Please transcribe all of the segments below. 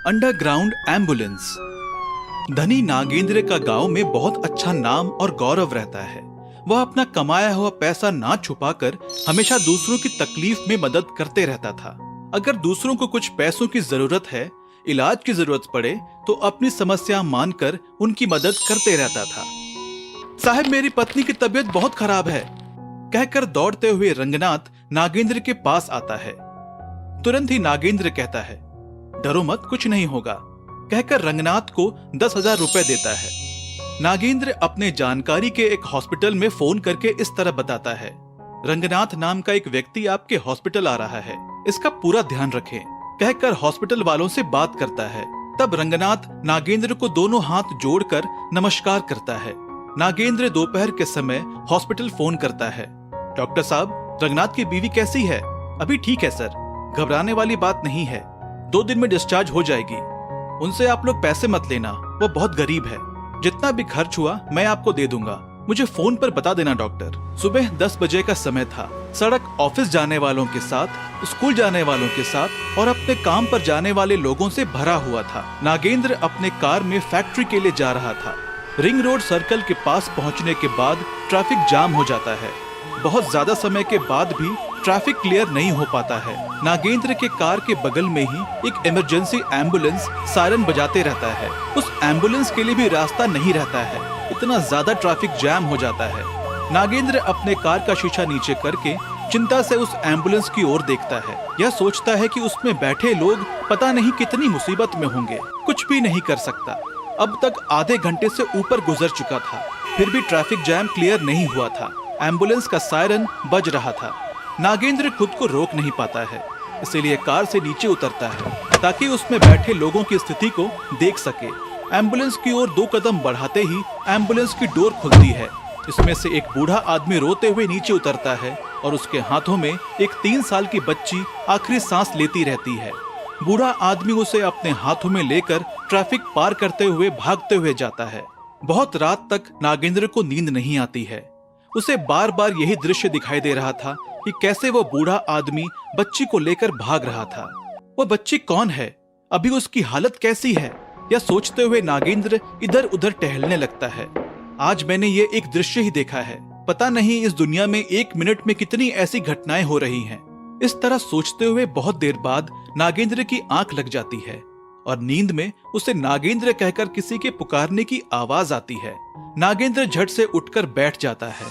Underground ambulance. धनी नागेंद्र का गांव में बहुत अच्छा नाम और गौरव रहता है। वह अपना कमाया हुआ पैसा ना छुपाकर हमेशा दूसरों की तकलीफ में मदद करते रहता था। अगर दूसरों को कुछ पैसों की जरूरत है, इलाज की जरूरत पड़े, तो अपनी समस्या मानकर उनकी मदद करते रहता था। साहब, मेरी पत्नी की तबीयत बहुत खराब है, कहकर दौड़ते हुए रंगनाथ नागेंद्र के पास आता है। तुरंत ही नागेंद्र कहता है, डरो मत, कुछ नहीं होगा, कहकर रंगनाथ को 10,000 रुपए देता है। नागेंद्र अपने जानकारी के एक हॉस्पिटल में फोन करके इस तरह बताता है, रंगनाथ नाम का एक व्यक्ति आपके हॉस्पिटल आ रहा है, इसका पूरा ध्यान रखें, कहकर हॉस्पिटल वालों से बात करता है। तब रंगनाथ नागेंद्र को दोनों हाथ जोड़कर नमस्कार करता है। नागेंद्र दोपहर के समय हॉस्पिटल फोन करता है। डॉक्टर साहब, रंगनाथ की बीवी कैसी है? अभी ठीक है सर, घबराने वाली बात नहीं है, 2 दिन में डिस्चार्ज हो जाएगी। उनसे आप लोग पैसे मत लेना, वो बहुत गरीब है, जितना भी खर्च हुआ मैं आपको दे दूंगा, मुझे फोन पर बता देना डॉक्टर। सुबह 10 बजे का समय था। सड़क ऑफिस जाने वालों के साथ, स्कूल जाने वालों के साथ और अपने काम पर जाने वाले लोगों से भरा हुआ था। नागेंद्र अपने कार में फैक्ट्री के लिए जा रहा था। रिंग रोड सर्कल के पास पहुंचने के बाद ट्रैफिक जाम हो जाता है। बहुत ज्यादा समय के बाद भी ट्रैफिक क्लियर नहीं हो पाता है। नागेंद्र के कार के बगल में ही एक इमरजेंसी एम्बुलेंस सायरन बजाते रहता है। उस एम्बुलेंस के लिए भी रास्ता नहीं रहता है, इतना ज्यादा ट्रैफिक जैम हो जाता है। नागेंद्र अपने कार का शीशा नीचे करके चिंता से उस एम्बुलेंस की ओर देखता है। यह सोचता है कि उसमें बैठे लोग पता नहीं कितनी मुसीबत में होंगे। कुछ भी नहीं कर सकता। अब तक आधे घंटे से ऊपर गुजर चुका था, फिर भी ट्रैफिक जैम क्लियर नहीं हुआ था। एम्बुलेंस का सायरन बज रहा था। नागेंद्र खुद को रोक नहीं पाता है, इसीलिए कार से नीचे उतरता है ताकि उसमें बैठे लोगों की स्थिति को देख सके। एम्बुलेंस की ओर 2 कदम बढ़ाते ही एम्बुलेंस की डोर खुलती है। इसमें से एक बूढ़ा आदमी रोते हुए नीचे उतरता है और उसके हाथों में एक 3 साल की बच्ची आखिरी सांस लेती रहती है। बूढ़ा आदमी उसे अपने हाथों में लेकर ट्रैफिक पार करते हुए भागते हुए जाता है। बहुत रात तक नागेंद्र को नींद नहीं आती है। उसे बार बार यही दृश्य दिखाई दे रहा था कि कैसे वो बूढ़ा आदमी बच्ची को लेकर भाग रहा था। वो बच्ची कौन है, अभी उसकी हालत कैसी है, यह सोचते हुए नागेंद्र इधर उधर टहलने लगता है। आज मैंने ये एक दृश्य ही देखा है, पता नहीं इस दुनिया में 1 मिनट में कितनी ऐसी घटनाएं हो रही हैं। इस तरह सोचते हुए बहुत देर बाद नागेंद्र की आंख लग जाती है और नींद में उसे नागेंद्र कहकर किसी के पुकारने की आवाज आती है। नागेंद्र झट से उठकर बैठ जाता है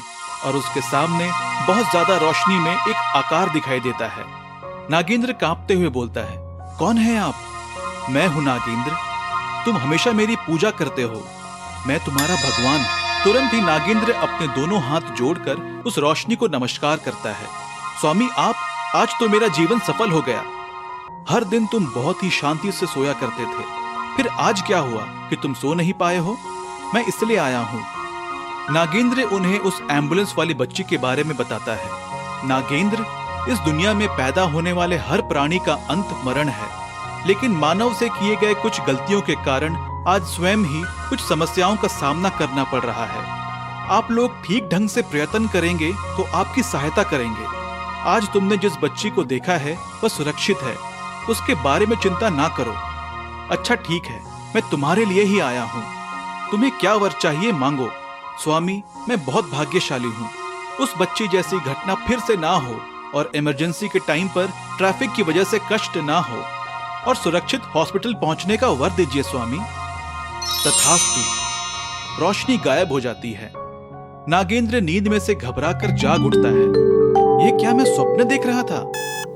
और उसके सामने बहुत ज्यादा रोशनी में एक आकार दिखाई देता है। नागेंद्र कांपते हुए बोलता है, कौन है आप? मैं हूं नागेंद्र, तुम हमेशा मेरी पूजा करते हो, मैं तुम्हारा भगवान। तुरंत ही नागेंद्र अपने दोनों हाथ जोड़कर उस रोशनी को नमस्कार करता है। स्वामी, आप, आज तो मेरा जीवन सफल हो गया। हर दिन तुम बहुत ही शांति से सोया करते थे, फिर आज क्या हुआ कि तुम सो नहीं पाए हो? मैं इसलिए आया हूँ। नागेंद्र उन्हें उस एम्बुलेंस वाली बच्ची के बारे में बताता है। नागेंद्र, इस दुनिया में पैदा होने वाले हर प्राणी का अंत मरण है, लेकिन मानव से किए गए कुछ गलतियों के कारण आज स्वयं ही कुछ समस्याओं का सामना करना पड़ रहा है। आप लोग ठीक ढंग से प्रयत्न करेंगे तो आपकी सहायता करेंगे। आज तुमने जिस बच्ची को देखा है वह सुरक्षित है, उसके बारे में चिंता ना करो। अच्छा ठीक है, मैं तुम्हारे लिए ही आया हूँ, तुम्हें क्या वर चाहिए मांगो। स्वामी, मैं बहुत भाग्यशाली हूँ, उस बच्ची जैसी घटना फिर से ना हो और इमरजेंसी के टाइम पर ट्रैफिक की वजह से कष्ट ना हो और सुरक्षित हॉस्पिटल पहुंचने का वर दीजिए स्वामी। तथास्तु। रोशनी गायब हो जाती है। नागेंद्र नींद में से घबराकर जाग उठता है। ये क्या मैं स्वप्न देख रहा था,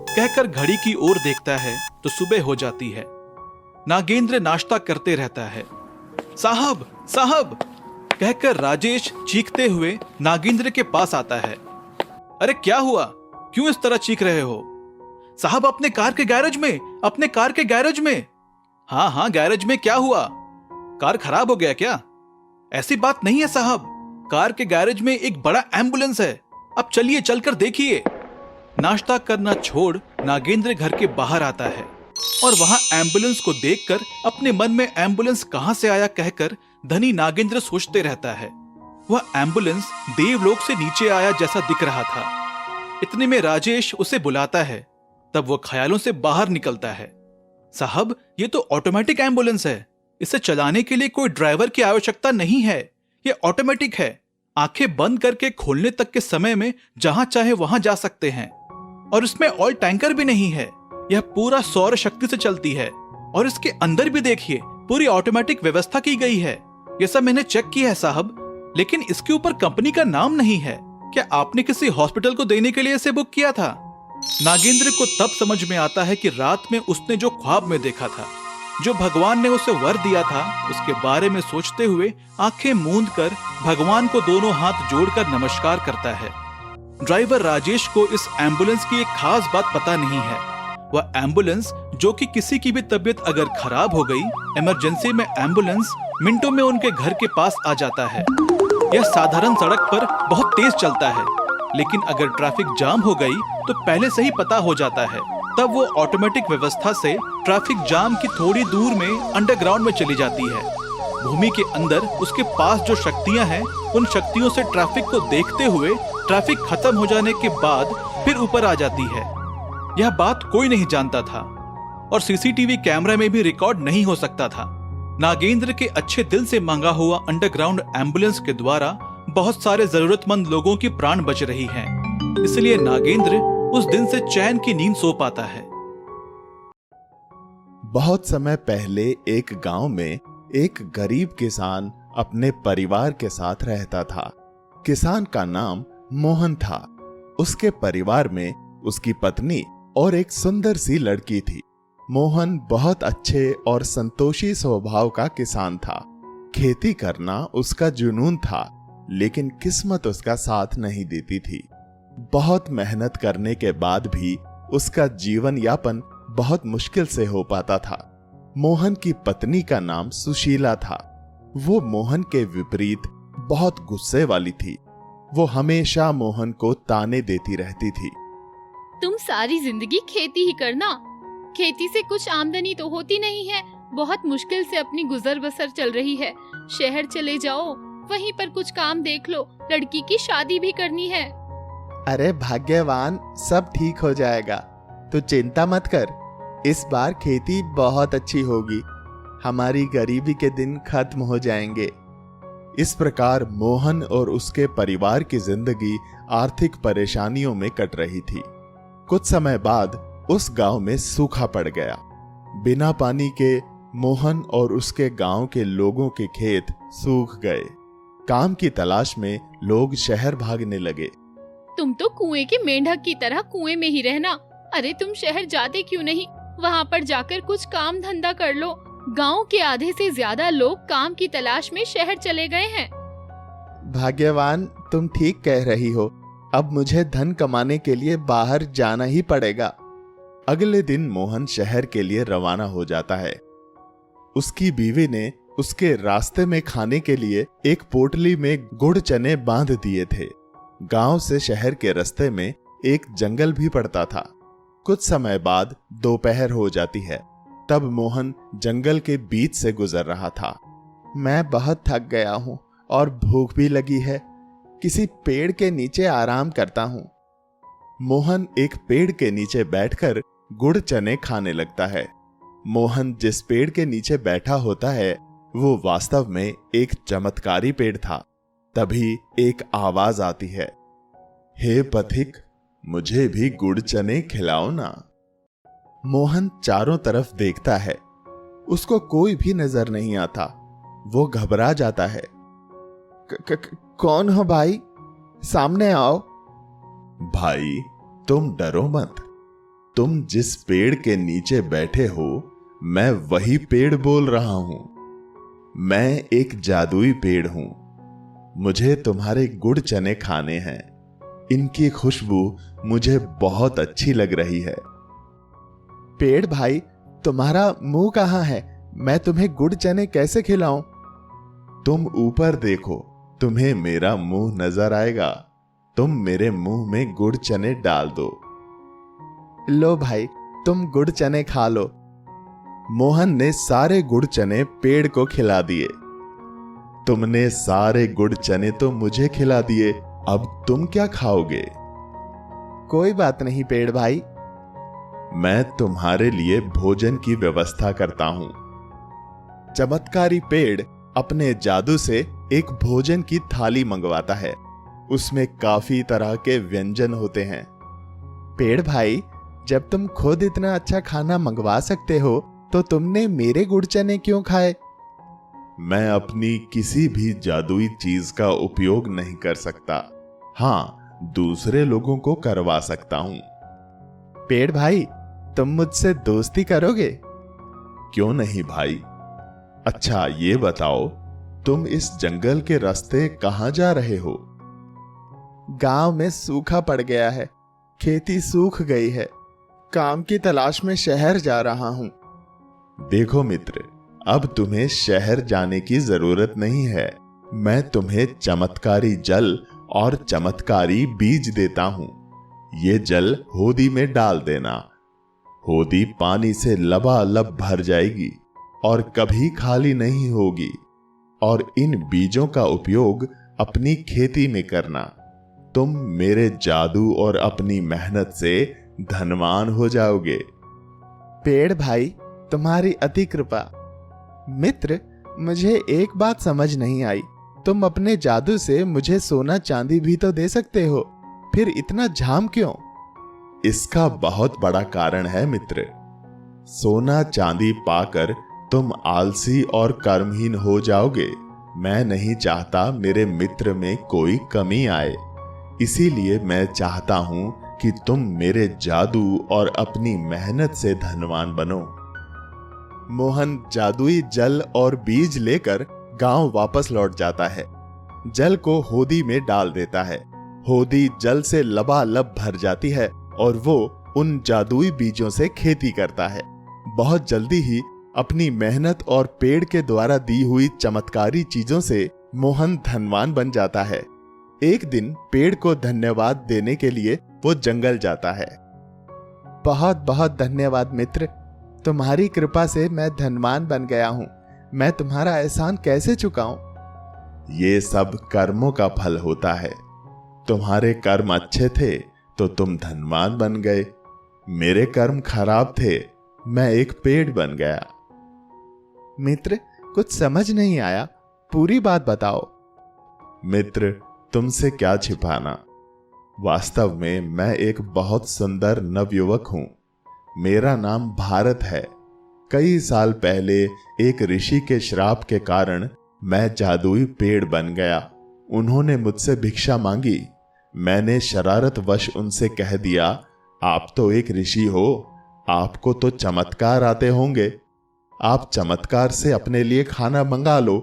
कहकर घड़ी की ओर देखता है तो सुबह हो जाती है। नागेंद्र नाश्ता करते रहता है। साहब साहब, कहकर राजेश चीखते हुए नागेंद्र के पास आता है। अरे क्या हुआ, क्यों इस तरह चीख रहे हो? साहब, अपने कार के गैरेज में, अपने कार के गैरेज में। हाँ हाँ, गैरेज में क्या हुआ? कार खराब हो गया क्या? ऐसी बात नहीं है साहब, कार के गैरेज में एक बड़ा एम्बुलेंस है, अब चलिए चलकर देखिए। नाश्ता करना छोड़ नागेंद्र घर के बाहर आता है और वहां एम्बुलेंस को देखकर अपने मन में एम्बुलेंस कहां से आया कहकर धनी नागेंद्र सोचते रहता है। वह एम्बुलेंस देवलोक से नीचे आया जैसा दिख रहा था। इतने में राजेश उसे बुलाता है, तब वो ख्यालों से बाहर निकलता है। साहब, ये तो ऑटोमेटिक एम्बुलेंस है। इसे चलाने के लिए कोई ड्राइवर की आवश्यकता नहीं है। ये ऑटोमेटिक है। आंखें बंद करके खोलने तक के समय में जहां चाहे वहां जा सकते हैं। और इसमें ऑयल टैंकर भी नहीं है। यह पूरा सौर शक्ति से चलती है। और इसके अंदर भी देखिए, पूरी ऑटोमेटिक व्यवस्था की गई है। यह सब मैंने चेक किया है साहब, लेकिन इसके ऊपर कंपनी का नाम नहीं है। क्या आपने किसी हॉस्पिटल को देने के लिए इसे बुक किया था? नागेंद्र को तब समझ में आता है कि रात में उसने जो ख्वाब में देखा था, जो भगवान ने उसे वर दिया था, उसके बारे में सोचते हुए आंखें मूंद कर भगवान को दोनों हाथ जोड़कर नमस्कार करता है। ड्राइवर राजेश को इस एम्बुलेंस की एक खास बात पता नहीं है। वह एम्बुलेंस, जो कि किसी की भी तबीयत अगर खराब हो गई, इमरजेंसी में एम्बुलेंस मिनटों में उनके घर के पास आ जाता है। यह साधारण सड़क पर बहुत तेज चलता है, लेकिन अगर ट्रैफिक जाम हो गई तो पहले से ही पता हो जाता है। तब वो ऑटोमेटिक व्यवस्था से ट्रैफिक जाम की थोड़ी दूर में अंडरग्राउंड में चली जाती है। भूमि के अंदर उसके पास जो शक्तियां हैं, उन शक्तियों से ट्रैफिक को देखते हुए ट्रैफिक खत्म हो जाने के बाद फिर ऊपर आ जाती है। यह बात कोई नहीं जानता था और सीसीटीवी कैमरा में भी रिकॉर्ड नहीं हो सकता था। नागेंद्र के अच्छे दिल से मांगा हुआ अंडरग्राउंड एम्बुलेंस के द्वारा बहुत सारे जरूरतमंद लोगों की प्राण बच रही हैं। इसलिए नागेंद्र उस दिन से चैन की नींद सो पाता है। बहुत समय पहले एक गांव में एक गरीब किसान अपने परिवार के साथ रहता था। किसान का नाम मोहन था। उसके परिवार में उसकी पत्नी और एक सुंदर सी लड़की थी। मोहन बहुत अच्छे और संतोषी स्वभाव का किसान था। खेती करना उसका जुनून था, लेकिन किस्मत उसका साथ नहीं देती थी। बहुत मेहनत करने के बाद भी उसका जीवन यापन बहुत मुश्किल से हो पाता था। मोहन की पत्नी का नाम सुशीला था। वो मोहन के विपरीत बहुत गुस्से वाली थी। वो हमेशा मोहन को ताने देती रहती थी। तुम सारी जिंदगी खेती ही करना, खेती से कुछ आमदनी तो होती नहीं है, बहुत मुश्किल से अपनी गुजर बसर चल रही है। शहर चले जाओ, वहीं पर कुछ काम देख लो, लड़की की शादी भी करनी है। अरे भाग्यवान, सब ठीक हो जाएगा, तू चिंता मत कर। इस बार खेती बहुत अच्छी होगी, हमारी गरीबी के दिन खत्म हो जाएंगे। इस प्रकार मोहन और उसके परिवार की जिंदगी आर्थिक परेशानियों में कट रही थी। कुछ समय बाद उस गांव में सूखा पड़ गया। बिना पानी के मोहन और उसके गांव के लोगों के खेत सूख गए। काम की तलाश में लोग शहर भागने लगे। तुम तो कुएं के मेंढक की तरह कुएं में ही रहना। अरे तुम शहर जाते क्यों नहीं? वहाँ पर जाकर कुछ काम धंधा कर लो। गांव के आधे से ज्यादा लोग काम की तलाश में शहर चले गए हैं। भाग्यवान, तुम ठीक कह रही हो। अब मुझे धन कमाने के लिए बाहर जाना ही पड़ेगा। अगले दिन मोहन शहर के लिए रवाना हो जाता है। उसकी बीवी ने उसके रास्ते में खाने के लिए एक पोटली में गुड़ चने बांध दिए थे। गांव से शहर के रास्ते में एक जंगल भी पड़ता था। कुछ समय बाद दोपहर हो जाती है। तब मोहन जंगल के बीच से गुजर रहा था। मैं बहुत थक गया हूँ और भूख भी लगी है। किसी पेड़ के नीचे आराम करता हूँ। मोहन एक पेड़ के नीचे बैठकर गुड़ चने खाने लगता है। मोहन जिस पेड़ के नीचे बैठा होता है, वो वास्तव में एक चमत्कारी पेड़ था। तभी एक आवाज आती है, हे पथिक, मुझे भी गुड़ चने खिलाओ ना। मोहन चारों तरफ देखता है, उसको कोई भी नजर नहीं आता। वो घबरा जाता है। कौन हो भाई? सामने आओ। भाई, तुम डरो मत। तुम जिस पेड़ के नीचे बैठे हो, मैं वही पेड़ बोल रहा हूं। मैं एक जादुई पेड़ हूं। मुझे तुम्हारे गुड़ चने खाने हैं। इनकी खुशबू मुझे बहुत अच्छी लग रही है। पेड़ भाई, तुम्हारा मुंह कहाँ है? मैं तुम्हें गुड़ चने कैसे खिलाऊं? तुम ऊपर देखो, तुम्हें मेरा मुंह नजर आएगा। तुम मेरे मुंह में गुड़ चने डाल दो। लो भाई, तुम गुड़ चने खा लो। मोहन ने सारे गुड़ चने पेड़ को खिला दिए। तुमने सारे गुड़ चने तो मुझे खिला दिए, अब तुम क्या खाओगे? कोई बात नहीं पेड़ भाई। मैं तुम्हारे लिए भोजन की व्यवस्था करता हूं। चमत्कारी पेड़ अपने जादू से एक भोजन की थाली मंगवाता है। उसमें काफी तरह के व्यंजन होते हैं। पेड़ भाई, जब तुम खुद इतना अच्छा खाना मंगवा सकते हो तो तुमने मेरे गुड़ चने क्यों खाए? मैं अपनी किसी भी जादुई चीज का उपयोग नहीं कर सकता। हाँ, दूसरे लोगों को करवा सकता हूं। पेड़ भाई, तुम मुझसे दोस्ती करोगे? क्यों नहीं भाई। अच्छा ये बताओ, तुम इस जंगल के रास्ते कहां जा रहे हो? गांव में सूखा पड़ गया है, खेती सूख गई है। काम की तलाश में शहर जा रहा हूं। देखो मित्र, अब तुम्हें शहर जाने की जरूरत नहीं है। मैं तुम्हें चमत्कारी जल और चमत्कारी बीज देता हूं। ये जल होदी में डाल देना। होदी पानी से लबालब भर जाएगी और कभी खाली नहीं होगी। और इन बीजों का उपयोग अपनी खेती में करना। तुम मेरे जादू और अपनी मेहनत से धनवान हो जाओगे। पेड़ भाई, तुम्हारी अति कृपा। मित्र, मुझे एक बात समझ नहीं आई। तुम अपने जादू से मुझे सोना चांदी भी तो दे सकते हो, फिर इतना झाम क्यों? इसका बहुत बड़ा कारण है मित्र। सोना चांदी पाकर तुम आलसी और कर्महीन हो जाओगे। मैं नहीं चाहता मेरे मित्र में कोई कमी आए। इसीलिए मैं चाहता हूं कि तुम मेरे जादू और अपनी मेहनत से धनवान बनो। मोहन जादुई जल और बीज लेकर गांव वापस लौट जाता है। जल को होदी में डाल देता है। होदी जल से लबालब भर जाती है और वो उन जादुई बीजों से खेती करता है। बहुत जल्दी ही अपनी मेहनत और पेड़ के द्वारा दी हुई चमत्कारी चीजों से मोहन धनवान बन जाता है। एक दिन पेड़ को धन्यवाद देने के लिए वो जंगल जाता है। बहुत बहुत धन्यवाद मित्र, तुम्हारी कृपा से मैं धनवान बन गया हूँ। मैं तुम्हारा एहसान कैसे चुकाऊं? ये सब कर्मों का फल होता है। तुम्हारे कर्म अच्छे थे तो तुम धनवान बन गए। मेरे कर्म खराब थे, मैं एक पेड़ बन गया। मित्र, कुछ समझ नहीं आया, पूरी बात बताओ। मित्र, तुमसे क्या छिपाना। वास्तव में मैं एक बहुत सुंदर नवयुवक हूं। मेरा नाम भारत है। कई साल पहले एक ऋषि के श्राप के कारण मैं जादुई पेड़ बन गया। उन्होंने मुझसे भिक्षा मांगी। मैंने शरारतवश उनसे कह दिया, आप तो एक ऋषि हो, आपको तो चमत्कार आते होंगे, आप चमत्कार से अपने लिए खाना मंगा लो।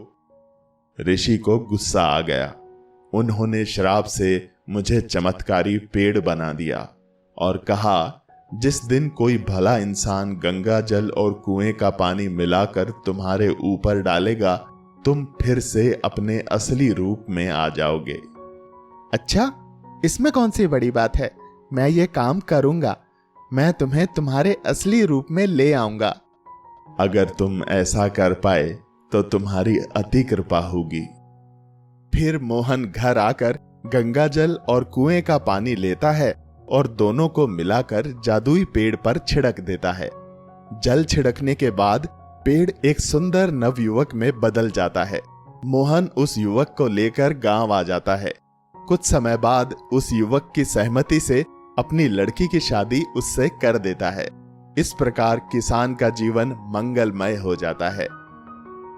ऋषि को गुस्सा आ गया। उन्होंने श्राप से मुझे चमत्कारी पेड़ बना दिया और कहा, जिस दिन कोई भला इंसान गंगा जल और कुएं का पानी मिलाकर तुम्हारे ऊपर डालेगा, तुम फिर से अपने असली रूप में आ जाओगे। अच्छा, इसमें कौन सी बड़ी बात है? मैं ये काम करूंगा। मैं तुम्हें तुम्हारे असली रूप में ले आऊंगा। अगर तुम ऐसा कर पाए तो तुम्हारी अति कृपा होगी। फिर मोहन घर आकर गंगा जल और कुएं का पानी लेता है और दोनों को मिलाकर जादुई पेड़ पर छिड़क देता है। जल छिड़कने के बाद पेड़ एक सुंदर नवयुवक में बदल जाता है। मोहन उस युवक को लेकर गांव आ जाता है। कुछ समय बाद उस युवक की सहमति से अपनी लड़की की शादी उससे कर देता है। इस प्रकार किसान का जीवन मंगलमय हो जाता है।